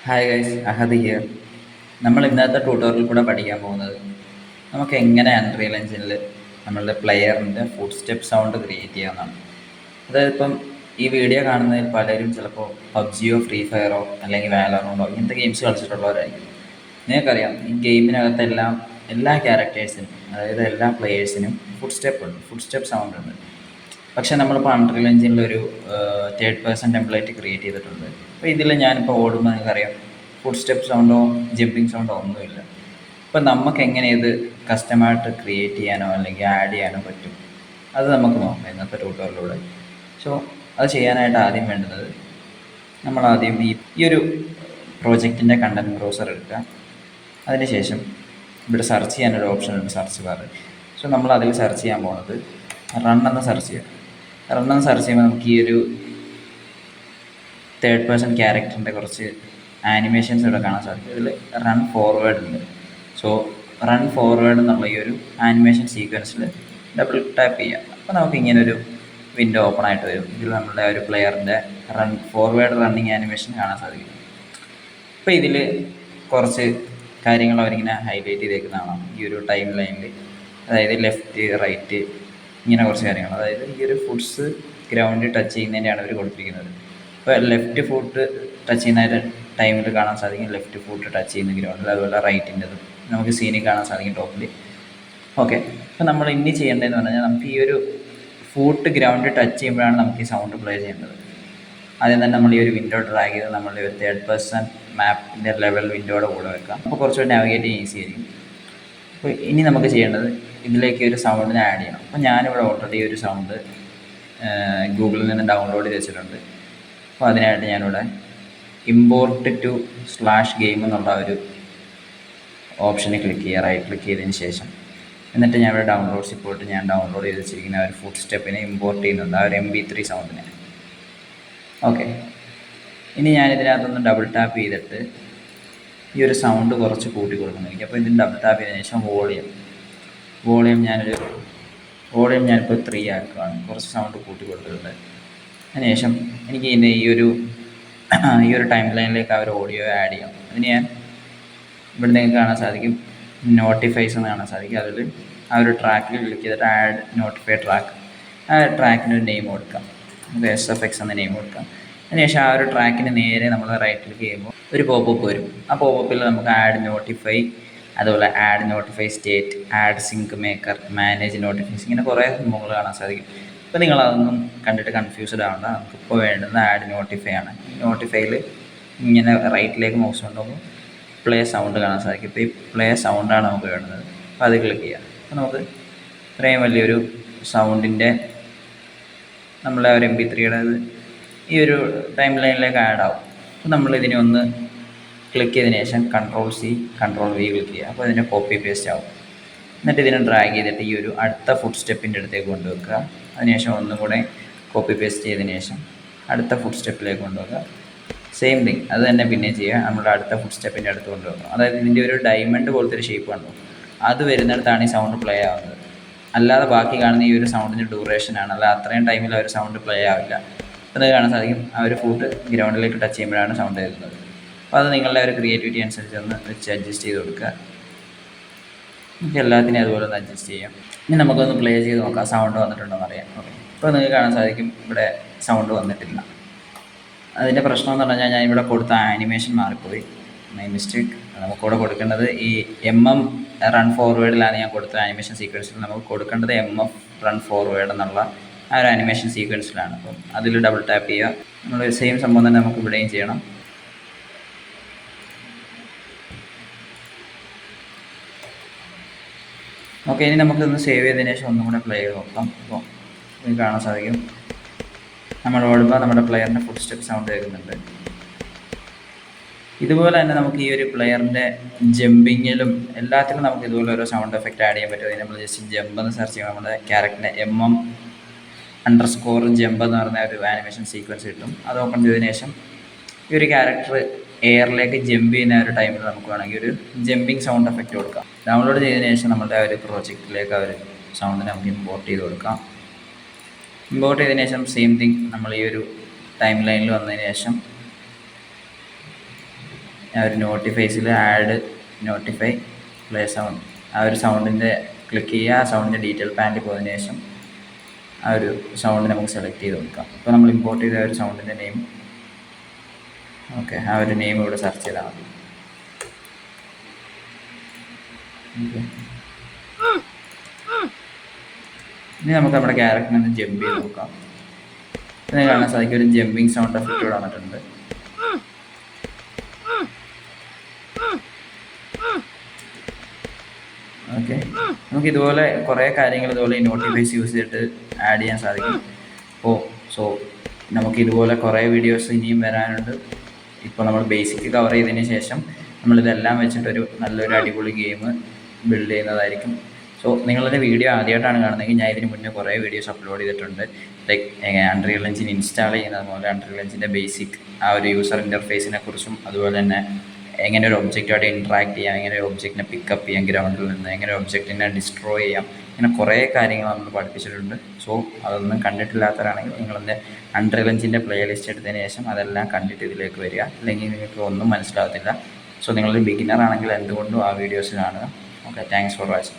Hi guys, Ahad here. നമ്മൾ ഇന്നത്തെ tutorial കൂടെ പഠിക്കാൻ പോകുന്നത് നമുക്ക് എങ്ങനെ അൺറിയൽ എഞ്ചിനിൽ നമ്മളുടെ പ്ലെയറിൻ്റെ ഫുഡ് സ്റ്റെപ്പ് സൗണ്ട് ക്രിയേറ്റ് ചെയ്യാവുന്നതാണ്. അതായത് ഇപ്പം ഈ വീഡിയോ കാണുന്നതിൽ പലരും ചിലപ്പോൾ പബ്ജിയോ ഫ്രീ ഫയറോ അല്ലെങ്കിൽ വാലോറണ്ടോ ഇങ്ങനത്തെ ഗെയിംസ് കളിച്ചിട്ടുള്ളവരായിരിക്കും. നിങ്ങൾക്കറിയാം, ഈ ഗെയിമിനകത്തെല്ലാം എല്ലാ ക്യാരക്ടേഴ്സിനും, അതായത് എല്ലാ പ്ലെയേഴ്സിനും ഫുഡ് സ്റ്റെപ്പ് ഉണ്ട്, ഫുഡ് സ്റ്റെപ്പ് സൗണ്ട് ഉണ്ട്. പക്ഷേ നമ്മളിപ്പോൾ അൺറിയൽ എഞ്ചിനിലൊരു തേർഡ് പേഴ്സൺ ടെംപ്ലേറ്റ് ക്രിയേറ്റ് ചെയ്തിട്ടുണ്ട്. അപ്പോൾ ഇതിൽ ഞാനിപ്പോൾ ഓടുമ്പോൾ നിങ്ങൾക്കറിയാം, ഫുഡ് സ്റ്റെപ്പ് സൗണ്ടോ ജമ്പിങ് സൗണ്ടോ ഒന്നുമില്ല. അപ്പോൾ നമുക്ക് എങ്ങനെ ഇത് കസ്റ്റമായിട്ട് ക്രിയേറ്റ് ചെയ്യാനോ അല്ലെങ്കിൽ ആഡ് ചെയ്യാനോ പറ്റും, അത് നമുക്ക് നോക്കാം ഇന്നത്തെ ട്യൂട്ടോറിയലിലൂടെ. സോ അത് ചെയ്യാനായിട്ട് ആദ്യം വേണ്ടുന്നത്, നമ്മളാദ്യം ഈ ഒരു പ്രോജക്റ്റിൻ്റെ കണ്ടൻറ് ബ്രൗസർ എടുക്കുക. അതിനുശേഷം ഇവിടെ സെർച്ച് ചെയ്യാനൊരു ഓപ്ഷൻ ഉണ്ട്, സെർച്ച് ബാർ. സോ നമ്മൾ അതിൽ സെർച്ച് ചെയ്യാൻ പോകുന്നത് റൺ എന്ന് സെർച്ച് ചെയ്യുക. റൺ എന്ന് സെർച്ച് ചെയ്യുമ്പോൾ നമുക്ക് ഈ ഒരു തേർഡ് പേഴ്സൺ ക്യാരക്ടറിൻ്റെ കുറച്ച് ആനിമേഷൻസ് ഇവിടെ കാണാൻ സാധിക്കും. ഇതിൽ റൺ ഫോർവേഡ് ഉണ്ട്. സോ റൺ ഫോർവേഡ് എന്നുള്ള ഈ ഒരു ആനിമേഷൻ സീക്വൻസിൽ ഡബിൾ ടാപ്പ് ചെയ്യാം. അപ്പോൾ നമുക്ക് ഇങ്ങനൊരു വിൻഡോ ഓപ്പൺ ആയിട്ട് വരും. ഇതിൽ നമ്മുടെ ഒരു പ്ലെയറിൻ്റെ ഫോർവേഡ് റണ്ണിങ് ആനിമേഷൻ കാണാൻ സാധിക്കും. അപ്പോൾ ഇതിൽ കുറച്ച് കാര്യങ്ങൾ അവരിങ്ങനെ ഹൈലൈറ്റ് ചെയ്തേക്കുന്നതാണ് ഈ ഒരു ടൈം ലൈനിൽ. അതായത് ലെഫ്റ്റ്, റൈറ്റ്, ഇങ്ങനെ കുറച്ച് കാര്യങ്ങൾ. അതായത് ഈ ഒരു ഫുഡ്സ് ഗ്രൗണ്ടിൽ ടച്ച് ചെയ്യുന്നതിൻ്റെയാണ് അവർ കൊടുത്തിരിക്കുന്നത്. ഇപ്പോൾ ലെഫ്റ്റ് ഫുട്ട് ടച്ച് ചെയ്യുന്ന ടൈമിൽ കാണാൻ സാധിക്കും ലെഫ്റ്റ് ഫുട്ട് ടച്ച് ചെയ്യുന്ന ഗ്രൗണ്ടിൽ. അതുപോലെ റൈറ്റിൻ്റെതും നമുക്ക് സീനിൽ കാണാൻ സാധിക്കും ടോപ്പിൽ. ഓക്കെ, അപ്പോൾ നമ്മൾ ഇനി ചെയ്യേണ്ടതെന്ന് പറഞ്ഞാൽ, നമുക്ക് ഈ ഒരു ഫുട്ട് ഗ്രൗണ്ടിൽ ടച്ച് ചെയ്യുമ്പോഴാണ് നമുക്ക് ഈ സൗണ്ട് പ്ലേ ചെയ്യേണ്ടത്. ആദ്യം തന്നെ നമ്മൾ ഈ ഒരു വിൻഡോ ഡ്രാഗ് ചെയ്ത് നമ്മളുടെ ഒരു തേർഡ് പേഴ്സൺ മാപ്പിൻ്റെ ലെവൽ വിൻഡോയുടെ കൂടെ വെക്കാം. അപ്പോൾ കുറച്ചുകൂടി നാവിഗേറ്റ് ചെയ്യാൻ ഈസി ആയിരിക്കും. അപ്പോൾ ഇനി നമുക്ക് ചെയ്യേണ്ടത് ഇതിലേക്ക് ഒരു സൗണ്ടിനെ ആഡ് ചെയ്യണം. അപ്പോൾ ഞാനിവിടെ ഓൾറെഡി ഒരു സൗണ്ട് ഗൂഗിളിൽ നിന്ന് ഡൗൺലോഡ് ചെയ്ത് വെച്ചിട്ടുണ്ട്. അപ്പോൾ അതിനായിട്ട് ഞാനിവിടെ ഇമ്പോർട്ട് ടു /game എന്നുള്ള ഒരു ഓപ്ഷനിൽ ക്ലിക്ക് ചെയ്യുക. റൈറ്റ് ക്ലിക്ക് ചെയ്തതിന് ശേഷം എന്നിട്ട് ഞാൻ ഇവിടെ ഡൗൺലോഡ്സിൽ പോയിട്ട് ഞാൻ ഡൗൺലോഡ് ചെയ്ത് വെച്ചിരിക്കുന്ന ഒരു ഫുഡ് സ്റ്റെപ്പിനെ ഇമ്പോർട്ട് ചെയ്യുന്നുണ്ട്, ആ ഒരു MP3 സൗണ്ടിനെ. ഓക്കെ, ഇനി ഞാനിതിനകത്തൊന്ന് ഡബിൾ ടാപ്പ് ചെയ്തിട്ട് ഈ ഒരു സൗണ്ട് കുറച്ച് കൂട്ടി കൊടുക്കുന്നുണ്ട്. അപ്പോൾ ഇതിന് ഡബിൾ ടാപ്പ് ചെയ്തതിന് ശേഷം വോളിയം ഞാനിപ്പോൾ 3 ആക്കുകയാണ്. കുറച്ച് സൗണ്ട് കൂട്ടി കൊടുത്തിട്ടുണ്ട്. അതിനുശേഷം എനിക്ക് ഇതിൻ്റെ ഈ ഒരു ടൈം ലൈനിലേക്ക് ആ ഒരു ഓഡിയോ ആഡ് ചെയ്യാം. അതിന് ഞാൻ ഇവിടെ നിങ്ങൾക്ക് കാണാൻ സാധിക്കും നോട്ടിഫൈസ് എന്ന് കാണാൻ സാധിക്കും. അതിൽ ആ ഒരു ട്രാക്കിൽ ക്ലിക്ക് ചെയ്തിട്ട് ആഡ് നോട്ടിഫൈ ട്രാക്ക്, ആ ട്രാക്കിന് ഒരു നെയിം കൊടുക്കാം. നമുക്ക് SFX എന്ന നെയിം കൊടുക്കാം. അതിനുശേഷം ആ ഒരു ട്രാക്കിന് നേരെ നമ്മൾ റൈറ്റ് ക്ലിക്ക് ചെയ്യുമ്പോൾ ഒരു പോപ്പപ്പ് വരും. ആ പോപ്പപ്പിൽ നമുക്ക് ആഡ് നോട്ടിഫൈ, അതുപോലെ add notify state, add sync maker, manage notifies, ഇങ്ങനെ കുറേ സംഭവങ്ങൾ കാണാൻ സാധിക്കും. അപ്പോൾ നിങ്ങളതൊന്നും കണ്ടിട്ട് കൺഫ്യൂസ്ഡ് ആവേണ്ട. നമുക്കിപ്പോൾ വേണ്ടുന്നത് ആഡ് നോട്ടിഫൈ ആണ്. ഈ നോട്ടിഫൈയിൽ ഇങ്ങനെ റൈറ്റിലേക്ക് മൗസ് കൊണ്ടുപോകുമ്പോൾ പ്ലേ സൗണ്ട് കാണാൻ സാധിക്കും. ഇപ്പോൾ ഈ പ്ലേ സൗണ്ടാണ് നമുക്ക് വേണ്ടത്. അപ്പോൾ അത് ക്ലിക്ക് ചെയ്യാം. അപ്പോൾ നമുക്ക് ഇത്രയും വലിയൊരു സൗണ്ടിൻ്റെ നമ്മളെ ഒരു MP3യുടെ ഈ ഒരു ടൈം ലൈനിലേക്ക് ആഡ് ആവും. അപ്പോൾ നമ്മളിതിനെ ഒന്ന് ക്ലിക്ക് ചെയ്തതിന് ശേഷം Ctrl+C Ctrl+V ക്ലിക്ക് ചെയ്യുക. അപ്പോൾ ഇതിനെ കോപ്പി പേസ്റ്റ് ആവും. എന്നിട്ട് ഇതിനെ ഡ്രാഗ് ചെയ്തിട്ട് ഈ ഒരു അടുത്ത ഫുഡ് സ്റ്റെപ്പിൻ്റെ അടുത്തേക്ക് കൊണ്ടുവെക്കുക. അതിനുശേഷം ഒന്നും കൂടെ കോപ്പി പേസ്റ്റ് ചെയ്തതിന് ശേഷം അടുത്ത ഫുഡ് സ്റ്റെപ്പിലേക്ക് കൊണ്ടുവെക്കുക. സെയിം തിങ് അത് തന്നെ പിന്നെ ചെയ്യുക. നമ്മുടെ അടുത്ത ഫുഡ് സ്റ്റെപ്പിൻ്റെ അടുത്ത് കൊണ്ടുവെക്കുക. അതായത് ഇതിൻ്റെ ഒരു ഡയമണ്ട് പോലത്തെ ഒരു ഷേപ്പ് കണ്ടു, അത് വരുന്നിടത്താണ് ഈ സൗണ്ട് പ്ലേ ആവുന്നത്. അല്ലാതെ ബാക്കി കാണുന്ന ഈ ഒരു സൗണ്ടിൻ്റെ ഡ്യൂറേഷനാണ്, അല്ല അത്രയും ടൈമിൽ ആ ഒരു സൗണ്ട് പ്ലേ ആവില്ല. അപ്പോൾ അത് കാണാൻ സാധിക്കും ആ ഒരു ഫുഡ് ഗ്രൗണ്ടിലേക്ക് ടച്ച് ചെയ്യുമ്പോഴാണ് സൗണ്ട് വരുന്നത്. അപ്പോൾ അത് നിങ്ങളുടെ ഒരു ക്രിയേറ്റിവിറ്റി അനുസരിച്ച് ഒന്ന് വെച്ച് അഡ്ജസ്റ്റ് ചെയ്ത് കൊടുക്കുക. നമുക്ക് എല്ലാത്തിനും അതുപോലെ ഒന്ന് അഡ്ജസ്റ്റ് ചെയ്യാം. ഇനി നമുക്കൊന്ന് പ്ലേ ചെയ്ത് നോക്കാം സൗണ്ട് വന്നിട്ടുണ്ടോ എന്ന് അറിയാം. ഓക്കെ, ഇപ്പോൾ നിങ്ങൾക്ക് കാണാൻ സാധിക്കും ഇവിടെ സൗണ്ട് വന്നിട്ടില്ല. അതിൻ്റെ പ്രശ്നം എന്ന് പറഞ്ഞാൽ ഞാൻ ഇവിടെ കൊടുത്ത ആനിമേഷൻ മാറിപ്പോയി, മൈ മിസ്റ്റേക്ക്. നമുക്കിവിടെ കൊടുക്കേണ്ടത് ഈ റൺ ഫോർവേഡിലാണ് ഞാൻ കൊടുത്ത ആനിമേഷൻ സീക്വൻസിൽ. നമുക്ക് കൊടുക്കേണ്ടത് റൺ ഫോർവേഡ് എന്നുള്ള ആ ഒരു ആനിമേഷൻ സീക്വൻസിലാണ്. അപ്പം അതിൽ ഡബിൾ ടാപ്പ് ചെയ്യുക. നമ്മൾ സെയിം സംഭവം തന്നെ നമുക്ക് ഇവിടെയും ചെയ്യണം. ഓക്കെ, ഇനി നമുക്കൊന്ന് സേവ് ചെയ്തതിന് ശേഷം ഒന്നും കൂടെ പ്ലേ ചെയ്ത് നോക്കാം. അപ്പോൾ ഇത് കാണാൻ സാധിക്കും നമ്മൾ ഓടുമ്പോൾ നമ്മുടെ പ്ലെയറിൻ്റെ ഫുഡ് സ്റ്റെപ്പ് സൗണ്ട് കേൾക്കുന്നുണ്ട്. ഇതുപോലെ തന്നെ നമുക്ക് ഈ ഒരു പ്ലെയറിൻ്റെ ജമ്പിങ്ങിലും എല്ലാത്തിലും നമുക്ക് ഇതുപോലെ ഓരോ സൗണ്ട് എഫക്റ്റ് ആഡ് ചെയ്യാൻ പറ്റും. നമ്മൾ ജസ്റ്റ് ജമ്പ് എന്ന് സെർച്ച് ചെയ്യുമ്പോൾ നമ്മുടെ ക്യാരക്ടറിൻ്റെ MM_jump എന്ന് പറഞ്ഞ ഒരു ആനിമേഷൻ സീക്വൻസ് കിട്ടും. അത് ഓപ്പൺ ചെയ്തതിന് ശേഷം ഈ ഒരു ക്യാരക്ടർ എയറിലേക്ക് ജമ്പ് ചെയ്യുന്ന ഒരു ടൈമിൽ നമുക്ക് വേണമെങ്കിൽ ഒരു ജമ്പിങ് സൗണ്ട് എഫക്റ്റ് കൊടുക്കാം. ഡൗൺലോഡ് ചെയ്തതിന് ശേഷം നമ്മുടെ ആ ഒരു പ്രോജക്റ്റിലേക്ക് ആ ഒരു സൗണ്ടിനെ നമുക്ക് ഇമ്പോർട്ട് ചെയ്ത് കൊടുക്കാം. ഇമ്പോർട്ട് ചെയ്തതിന് ശേഷം സെയിം തിങ് നമ്മൾ ഈ ഒരു ടൈം ലൈനിൽ വന്നതിന് ശേഷം ആ ഒരു നോട്ടിഫൈസിൽ ആഡ് നോട്ടിഫൈ പ്ലേ സൗണ്ട് ആ ഒരു സൗണ്ടിൻ്റെ ക്ലിക്ക് ചെയ്യുക. ആ സൗണ്ടിൻ്റെ ഡീറ്റെയിൽ പാനലിൽ പോയതിനു ശേഷം ആ ഒരു സൗണ്ട് നമുക്ക് സെലക്ട് ചെയ്ത് കൊടുക്കാം. ഇപ്പോൾ നമ്മൾ ഇമ്പോർട്ട് ചെയ്ത ആ ഒരു സൗണ്ടിൻ്റെ നെയിം, ഓക്കെ, ആ ഒരു നെയിം ഇവിടെ സെർച്ച് ചെയ്താൽ മതി. ഓക്കെ, ഇനി നമുക്ക് നമ്മുടെ ക്യാരക്ടറിനെ ഒന്ന് ജമ്പ് ചെയ്ത് നോക്കാം. ഇതിനെ കാണാൻ സാധിക്കും ഒരു ജമ്പിങ് സൗണ്ട് എഫക്റ്റ് ഇവിടെ വന്നിട്ടുണ്ട്. ഓക്കെ, നമുക്ക് ഇതുപോലെ കുറേ കാര്യങ്ങൾ ഇതുപോലെ നോട്ടിഫൈസ് യൂസ് ചെയ്തിട്ട് ആഡ് ചെയ്യാൻ സാധിക്കും. സോ നമുക്ക് ഇതുപോലെ കുറേ വീഡിയോസ് ഇനിയും വരാനുണ്ട്. ഇപ്പോൾ നമ്മൾ ബേസിക് കവർ ചെയ്തതിന് ശേഷം നമ്മളിതെല്ലാം വെച്ചിട്ടൊരു നല്ലൊരു അടിപൊളി ഗെയിം ബിൽഡ് ചെയ്യുന്നതായിരിക്കും. സോ നിങ്ങളുടെ വീഡിയോ ആദ്യമായിട്ടാണ് കാണുന്നതെങ്കിൽ ഞാൻ ഇതിന് മുന്നേ കുറേ വീഡിയോസ് അപ്ലോഡ് ചെയ്തിട്ടുണ്ട്. ലൈക്ക് അൺറിയൽ എഞ്ചിൻ ഇൻസ്റ്റാൾ ചെയ്യുന്നത് പോലെ അൺറിയൽ എഞ്ചിൻ്റെ ബേസിക് ആ ഒരു യൂസർ ഇൻ്റർഫേസിനെ കുറിച്ചും, അതുപോലെ തന്നെ എങ്ങനെ ഒരു ഒബ്ജക്റ്റുമായിട്ട് ഇൻട്രാക്ട് ചെയ്യാം, എങ്ങനെ ഒരു ഒബ്ജക്റ്റിനെ പിക്കപ്പ് ചെയ്യാം ഗ്രൗണ്ടിൽ നിന്ന്, എങ്ങനെ ഒബ്ജക്റ്റിനെ ഡിസ്ട്രോയ് ചെയ്യാം, ഇങ്ങനെ കുറേ കാര്യങ്ങൾ നമ്മൾ പഠിപ്പിച്ചിട്ടുണ്ട്. സോ അതൊന്നും കണ്ടിട്ടില്ലാത്തവരാണെങ്കിൽ നിങ്ങളെൻ്റെ അൺറിയൽ എഞ്ചിൻ്റെ പ്ലേ ലിസ്റ്റ് എടുത്തതിന് ശേഷം അതെല്ലാം കണ്ടിട്ട് ഇതിലേക്ക് വരിക. അല്ലെങ്കിൽ നിങ്ങൾക്ക് ഒന്നും മനസ്സിലാകത്തില്ല. സോ നിങ്ങളൊരു ബിഗിനർ ആണെങ്കിൽ എന്തുകൊണ്ടും ആ വീഡിയോസ് കാണുക. Okay, thanks for watching.